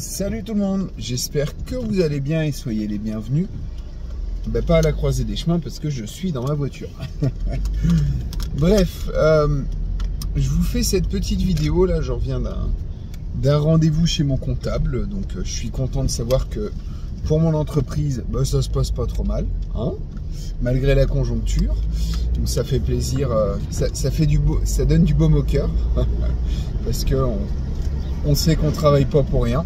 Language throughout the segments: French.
Salut tout le monde, j'espère que vous allez bien et soyez les bienvenus. Pas à la croisée des chemins parce que je suis dans ma voiture. Bref, je vous fais cette petite vidéo là, je reviens d'un rendez-vous chez mon comptable. Donc je suis content de savoir que pour mon entreprise, ça se passe pas trop mal, hein, malgré la conjoncture. Donc ça fait plaisir, ça fait du beau, ça donne du baume au cœur parce que on sait qu'on travaille pas pour rien.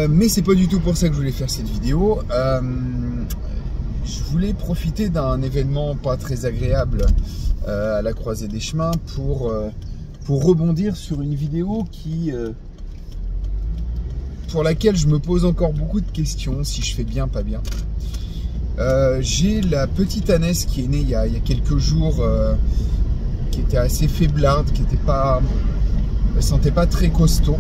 Mais c'est pas du tout pour ça que je voulais faire cette vidéo. Je voulais profiter d'un événement pas très agréable à la croisée des chemins pour rebondir sur une vidéo pour laquelle je me pose encore beaucoup de questions, si je fais bien, pas bien. J'ai la petite Annès qui est née il y a quelques jours, qui était assez faiblarde, qui était pas, elle sentait pas très costaud.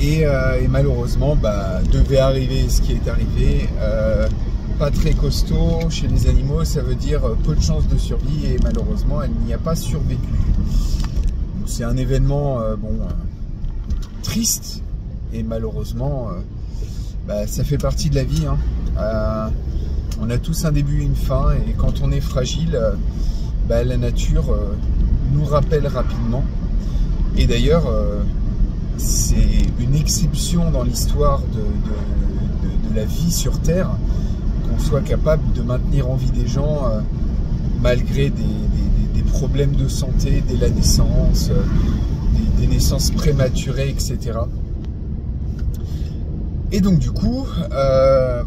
Et malheureusement, devait arriver ce qui est arrivé. Pas très costaud chez les animaux, ça veut dire peu de chances de survie et malheureusement, elle n'y a pas survécu. C'est un événement triste et malheureusement, ça fait partie de la vie. Hein. On a tous un début et une fin et quand on est fragile, la nature nous rappelle rapidement. Et d'ailleurs, c'est une exception dans l'histoire de la vie sur Terre qu'on soit capable de maintenir en vie des gens malgré des problèmes de santé dès la naissance, des naissances prématurées, etc. Et donc du coup, là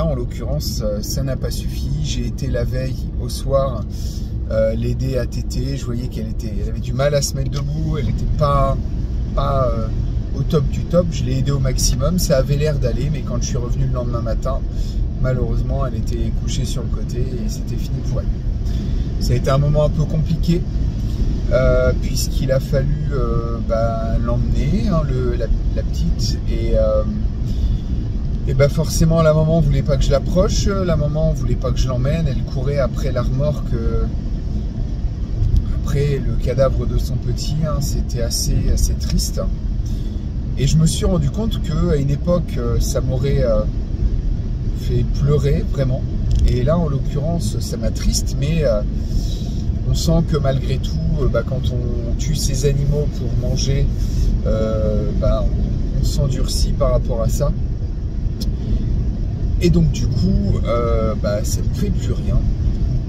en l'occurrence, ça n'a pas suffi. J'ai été la veille au soir l'aider à téter. Je voyais qu'elle avait du mal à se mettre debout, elle n'était pas au top du top. Je l'ai aidé au maximum, ça avait l'air d'aller, mais quand je suis revenu le lendemain matin, malheureusement elle était couchée sur le côté et c'était fini pour elle. Ça a été un moment un peu compliqué puisqu'il a fallu l'emmener, hein, la petite, et forcément la maman voulait pas que je l'approche, la maman voulait pas que je l'emmène, elle courait après la remorque, après le cadavre de son petit, hein. C'était assez triste. Et je me suis rendu compte qu'à une époque, ça m'aurait fait pleurer vraiment. Et là, en l'occurrence, ça m'attriste, mais on sent que malgré tout, quand on tue ces animaux pour manger, on s'endurcit par rapport à ça. Et donc du coup, ça ne fait plus rien,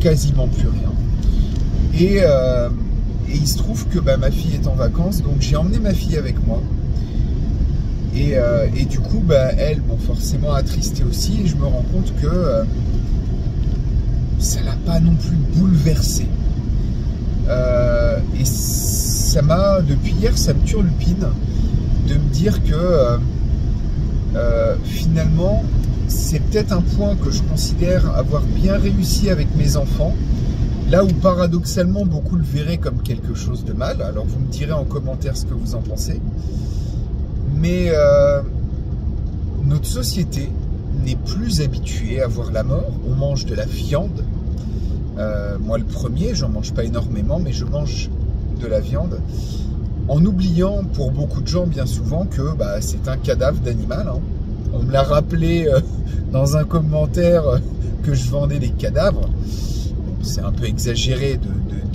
quasiment plus rien. Et il se trouve que ma fille est en vacances, donc j'ai emmené ma fille avec moi. Et du coup, elle, forcément attristée aussi, et je me rends compte que ça l'a pas non plus bouleversée. Et ça m'a, depuis hier, ça me turlupine de me dire que finalement, c'est peut-être un point que je considère avoir bien réussi avec mes enfants, là où paradoxalement beaucoup le verraient comme quelque chose de mal. Alors vous me direz en commentaire ce que vous en pensez. Mais notre société n'est plus habituée à voir la mort. On mange de la viande. Moi le premier, j'en mange pas énormément, mais je mange de la viande. En oubliant pour beaucoup de gens bien souvent que c'est un cadavre d'animal. Hein. On me l'a rappelé dans un commentaire que je vendais des cadavres. C'est un peu exagéré de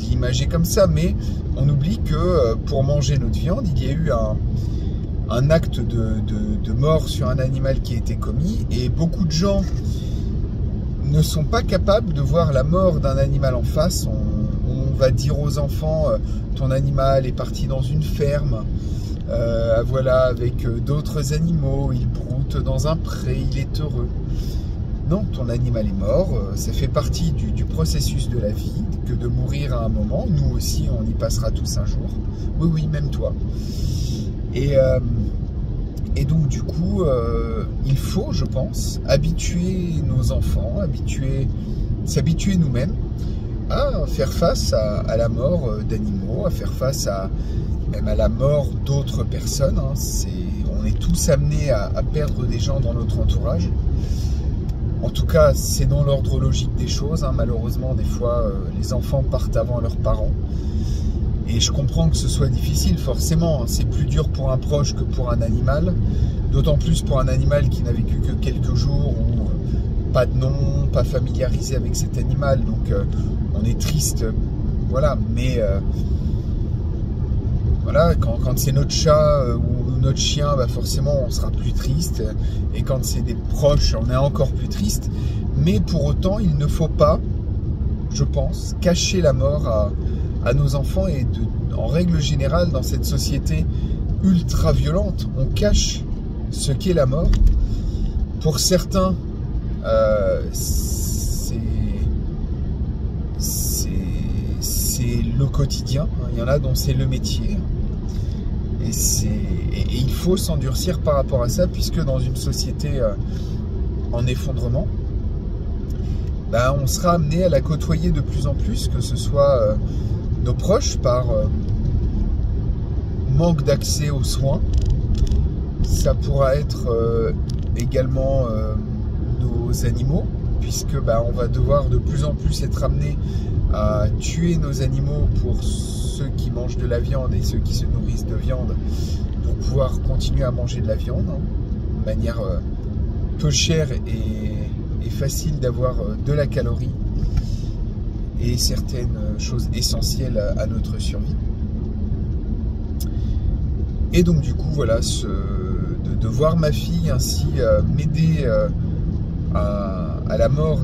l'imager comme ça, mais on oublie que pour manger notre viande, il y a eu un acte de mort sur un animal qui a été commis, et beaucoup de gens ne sont pas capables de voir la mort d'un animal en face. On va dire aux enfants, ton animal est parti dans une ferme, avec d'autres animaux, il broute dans un pré, il est heureux. Non, ton animal est mort, ça fait partie du processus de la vie, que de mourir à un moment. Nous aussi, on y passera tous un jour. Oui, oui, même toi. Et donc, du coup, il faut, je pense, habituer nos enfants, s'habituer nous-mêmes à faire face à la mort d'animaux, à faire face même à la mort d'autres personnes. Hein. On est tous amenés à perdre des gens dans notre entourage. En tout cas, c'est dans l'ordre logique des choses. Hein. Malheureusement, des fois, les enfants partent avant leurs parents. Et je comprends que ce soit difficile, forcément. C'est plus dur pour un proche que pour un animal. D'autant plus pour un animal qui n'a vécu que quelques jours, ou pas de nom, pas familiarisé avec cet animal. Donc on est triste, voilà. Mais voilà, quand c'est notre chat ou notre chien, bah forcément on sera plus triste. Et quand c'est des proches, on est encore plus triste. Mais pour autant, il ne faut pas, je pense, cacher la mort à nos enfants. Et en règle générale, dans cette société ultra violente, on cache ce qu'est la mort. Pour certains, c'est le quotidien. Il y en a dont c'est le métier. Et il faut s'endurcir par rapport à ça, puisque dans une société en effondrement, ben, on sera amené à la côtoyer de plus en plus, que ce soit nos proches par manque d'accès aux soins. Ça pourra être également nos animaux, puisque ben, on va devoir de plus en plus être amené à tuer nos animaux pour ceux qui mangent de la viande et ceux qui se nourrissent de viande, pour pouvoir continuer à manger de la viande, de manière peu chère et facile d'avoir de la calorie et certaines choses essentielles à notre survie. Et donc du coup voilà, de voir ma fille ainsi m'aider à la mort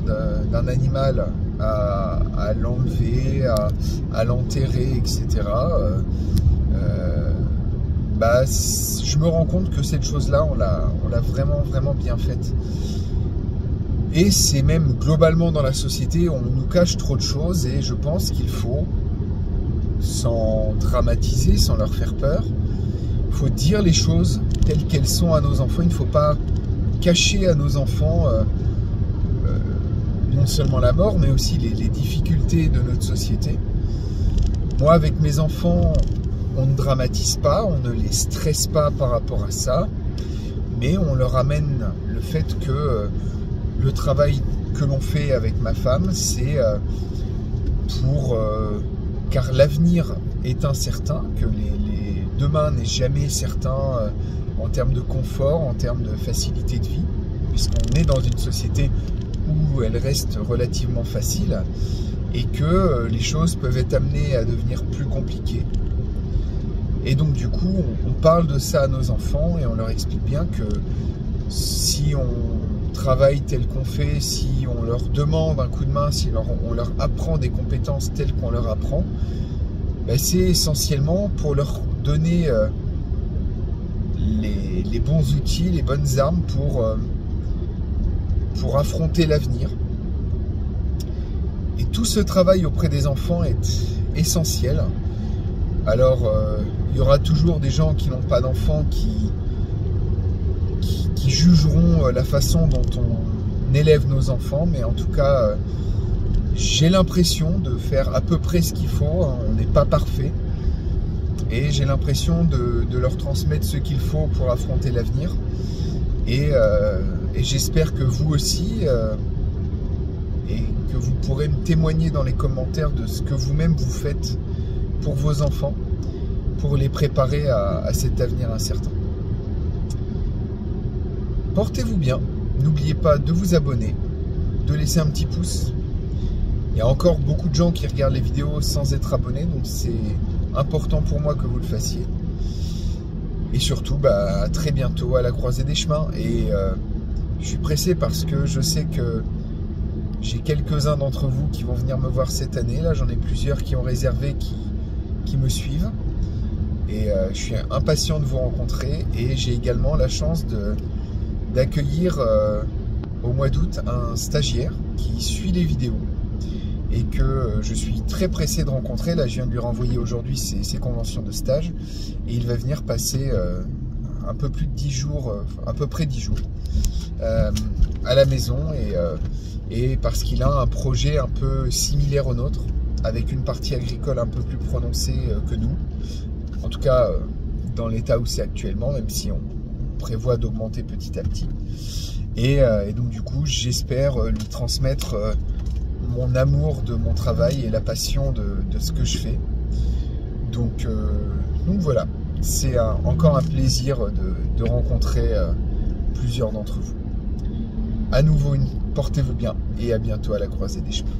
d'un animal, à l'enlever, à l'enterrer, etc. Bah, je me rends compte que cette chose-là, on l'a vraiment bien faite. Et c'est même globalement dans la société, on nous cache trop de choses, et je pense qu'il faut, sans dramatiser, sans leur faire peur, il faut dire les choses telles qu'elles sont à nos enfants. Il ne faut pas cacher à nos enfants non seulement la mort, mais aussi les difficultés de notre société. Moi, avec mes enfants, on ne dramatise pas, on ne les stresse pas par rapport à ça, mais on leur amène le fait que le travail que l'on fait avec ma femme, c'est car l'avenir est incertain, que demain n'est jamais certain en termes de confort, en termes de facilité de vie, puisqu'on est dans une société où elle reste relativement facile et que les choses peuvent être amenées à devenir plus compliquées. Et donc du coup, on parle de ça à nos enfants et on leur explique bien que si on travaille tel qu'on fait, si on leur demande un coup de main, si on leur apprend des compétences telles qu'on leur apprend, ben c'est essentiellement pour leur donner les bons outils, les bonnes armes pour affronter l'avenir. Et tout ce travail auprès des enfants est essentiel. Alors, il y aura toujours des gens qui n'ont pas d'enfants qui jugeront la façon dont on élève nos enfants, mais en tout cas, j'ai l'impression de faire à peu près ce qu'il faut. On n'est pas parfait. Et j'ai l'impression de leur transmettre ce qu'il faut pour affronter l'avenir. Et j'espère que vous aussi, et que vous pourrez me témoigner dans les commentaires de ce que vous-même vous faites pour vos enfants, pour les préparer à cet avenir incertain. Portez-vous bien, n'oubliez pas de vous abonner, de laisser un petit pouce. Il y a encore beaucoup de gens qui regardent les vidéos sans être abonnés, donc c'est important pour moi que vous le fassiez. Et surtout, bah, à très bientôt à la croisée des chemins. Et je suis pressé parce que je sais que j'ai quelques-uns d'entre vous qui vont venir me voir cette année. Là, j'en ai plusieurs qui ont réservé, qui me suivent. Et je suis impatient de vous rencontrer. Et j'ai également la chance d'accueillir au mois d'août un stagiaire qui suit les vidéos et que je suis très pressé de rencontrer. Là, je viens de lui renvoyer aujourd'hui ses conventions de stage et il va venir passer un peu plus de 10 jours, à peu près 10 jours à la maison, et parce qu'il a un projet un peu similaire au nôtre, avec une partie agricole un peu plus prononcée que nous, en tout cas dans l'état où c'est actuellement, même si on prévoit d'augmenter petit à petit. Et donc du coup, j'espère lui transmettre mon amour de mon travail et la passion de ce que je fais, Donc voilà, c'est encore un plaisir de rencontrer plusieurs d'entre vous. À nouveau, portez-vous bien et à bientôt à la croisée des chemins.